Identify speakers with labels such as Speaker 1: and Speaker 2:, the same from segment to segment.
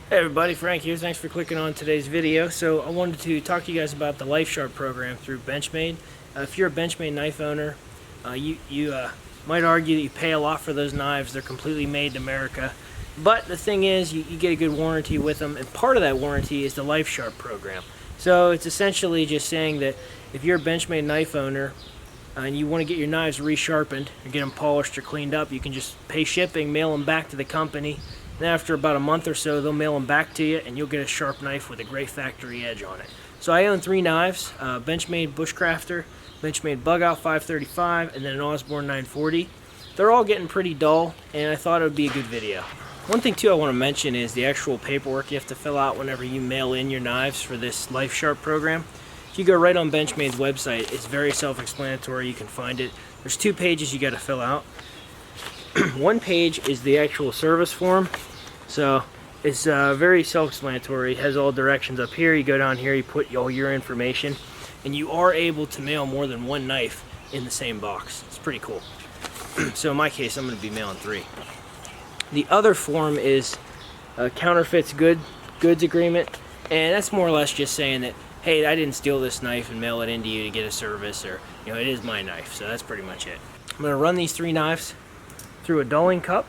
Speaker 1: Hey everybody, Frank here. Thanks for clicking on today's video. So I wanted to talk to you guys about the Lifesharp program through Benchmade. If you're a Benchmade knife owner, you might argue that you pay a lot for those knives. They're completely made in America. But the thing is, you get a good warranty with them, and part of that warranty is the Lifesharp program. So it's essentially just saying that if you're a Benchmade knife owner and you want to get your knives resharpened or get them polished or cleaned up, you can just pay shipping, mail them back to the company. Then after about a month or so, they'll mail them back to you, and you'll get a sharp knife with a great factory edge on it. So I own 3 knives, Benchmade Bushcrafter, Benchmade Bugout 535, and then an Osbourne 940. They're all getting pretty dull, and I thought it would be a good video. One thing too I want to mention is the actual paperwork you have to fill out whenever you mail in your knives for this Lifesharp program. If you go right on Benchmade's website, it's very self-explanatory. You can find it. There's 2 pages you got to fill out. One page is the actual service form, so it's very self-explanatory. It has all directions up here. You go down here, you put all your information, and you are able to mail more than 1 knife in the same box. It's pretty cool. So in my case, I'm going to be mailing 3. The other form is a counterfeits goods agreement, and that's more or less just saying that, hey, I didn't steal this knife and mail it into you to get a service, or it is my knife. So that's pretty much it. I'm going to run these 3 knives through a dulling cup,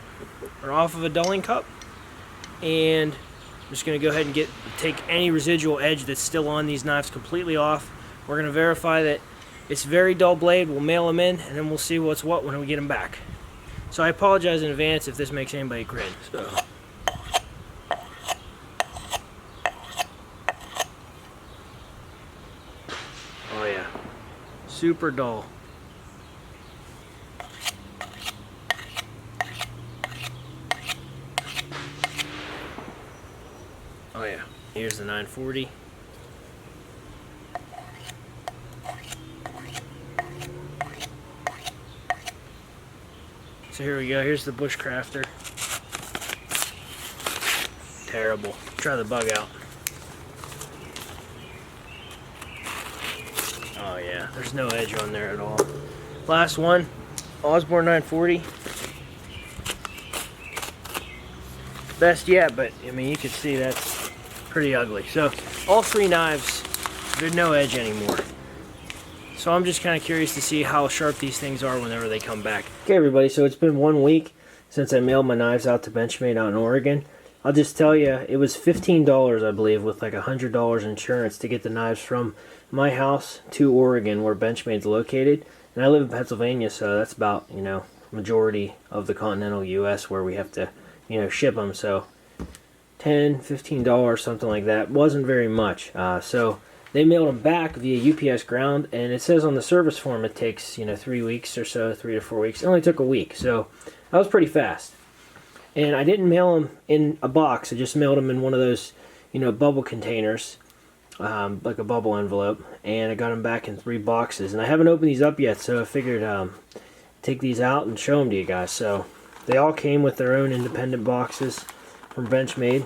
Speaker 1: or off of a dulling cup, and I'm just going to go ahead and take any residual edge that's still on these knives completely off. We're going to verify that it's very dull blade. We'll mail them in, and then we'll see what's what when we get them back. So I apologize in advance if this makes anybody cringe. So. Oh yeah, super dull. Oh yeah, here's the 940. So here we go, here's the Bushcrafter. Terrible. Try the Bugout. Oh yeah, there's no edge on there at all. Last one, Osbourne 940. Best yet, but I mean, you can see that's pretty ugly. So all 3 knives, there's no edge anymore. So I'm just kind of curious to see how sharp these things are whenever they come back. Okay everybody, so it's been 1 week since I mailed my knives out to Benchmade out in Oregon. I'll just tell you, it was $15 I believe, with like $100 insurance to get the knives from my house to Oregon where Benchmade's located. And I live in Pennsylvania, so that's about, majority of the continental US where we have to, ship them. So $10, $15, something like that. Wasn't very much. So they mailed them back via UPS ground, and it says on the service form it takes 3 weeks or so, 3 to 4 weeks. It only took a week, so that was pretty fast. And I didn't mail them in a box. I just mailed them in one of those bubble containers, like a bubble envelope, and I got them back in 3 boxes. And I haven't opened these up yet, so I figured take these out and show them to you guys. So they all came with their own independent boxes from Benchmade.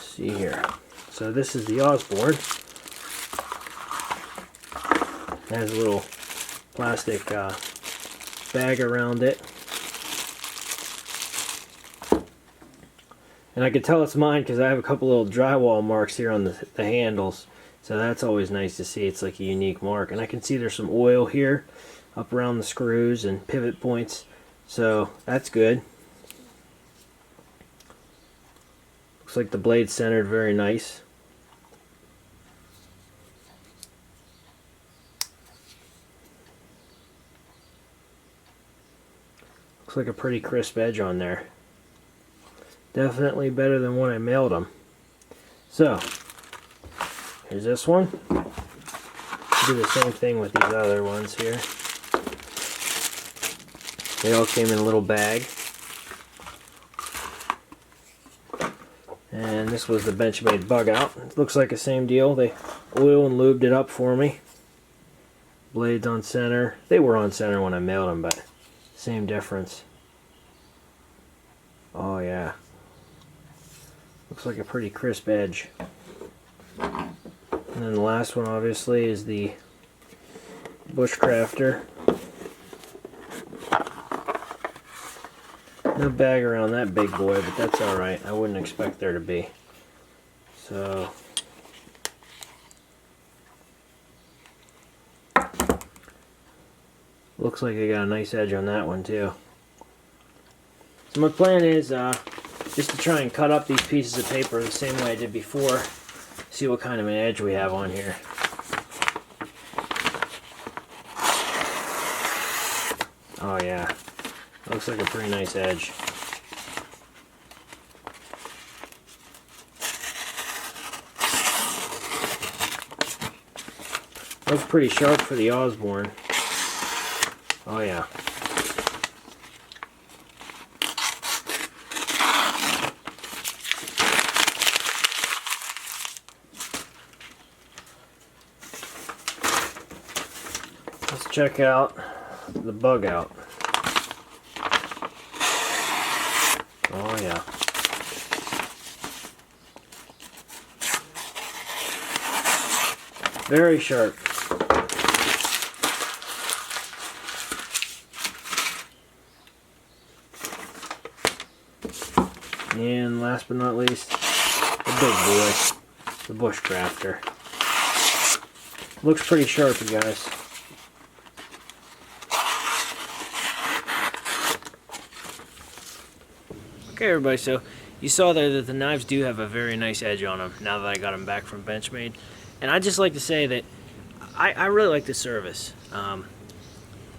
Speaker 1: See here. So this is the Osbourne. It has a little plastic bag around it. And I can tell it's mine because I have a couple little drywall marks here on the handles. So that's always nice to see. It's like a unique mark. And I can see there's some oil here up around the screws and pivot points. So that's good. Looks like the blade's centered very nice. Looks like a pretty crisp edge on there. Definitely better than when I mailed them. So, here's this one. Do the same thing with these other ones here. They all came in a little bag. And this was the Benchmade Bugout. It looks like the same deal. They oil and lubed it up for me. Blades on center. They were on center when I mailed them, but same difference. Oh yeah. Looks like a pretty crisp edge. And then the last one obviously is the Bushcrafter. No bag around that big boy, but that's alright. I wouldn't expect there to be. So, looks like I got a nice edge on that one too. So my plan is just to try and cut up these pieces of paper the same way I did before. See what kind of an edge we have on here. Oh yeah, looks like a pretty nice edge. Looks pretty sharp for the Osbourne. Oh yeah. Let's check out the Bugout. Oh yeah. Very sharp. And last but not least, the big boy, the Bushcrafter. Looks pretty sharp, you guys. Okay everybody, so you saw there that the knives do have a very nice edge on them now that I got them back from Benchmade. And I'd just like to say that I really like this service.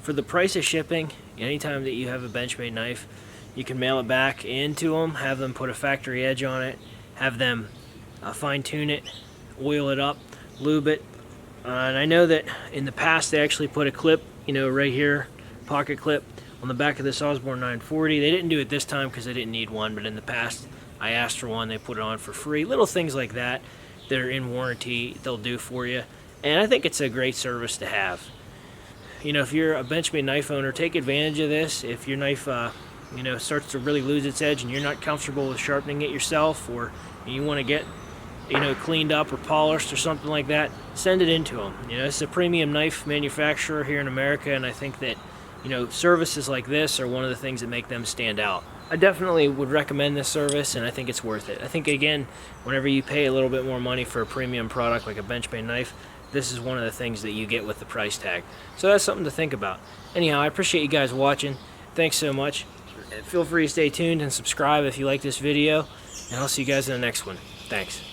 Speaker 1: For the price of shipping, anytime that you have a Benchmade knife, you can mail it back into them, have them put a factory edge on it, have them fine-tune it, oil it up, lube it. And I know that in the past they actually put a clip, you know, right here, pocket clip, on the back of this Osbourne 940. They didn't do it this time because I didn't need one, but in the past I asked for one, they put it on for free. Little things like that that are in warranty, they'll do for you. And I think it's a great service to have. You know, if you're a Benchmade knife owner, take advantage of this. If your knife you know, starts to really lose its edge and you're not comfortable with sharpening it yourself, or you want to get, you know, cleaned up or polished or something like that, send it into them. You know, it's a premium knife manufacturer here in America, and I think that, you know, services like this are one of the things that make them stand out. I definitely would recommend this service, and I think it's worth it. I think, again, whenever you pay a little bit more money for a premium product like a Benchmade knife, this is one of the things that you get with the price tag. So that's something to think about. Anyhow, I appreciate you guys watching. Thanks so much. Feel free to stay tuned and subscribe if you like this video, and I'll see you guys in the next one. Thanks.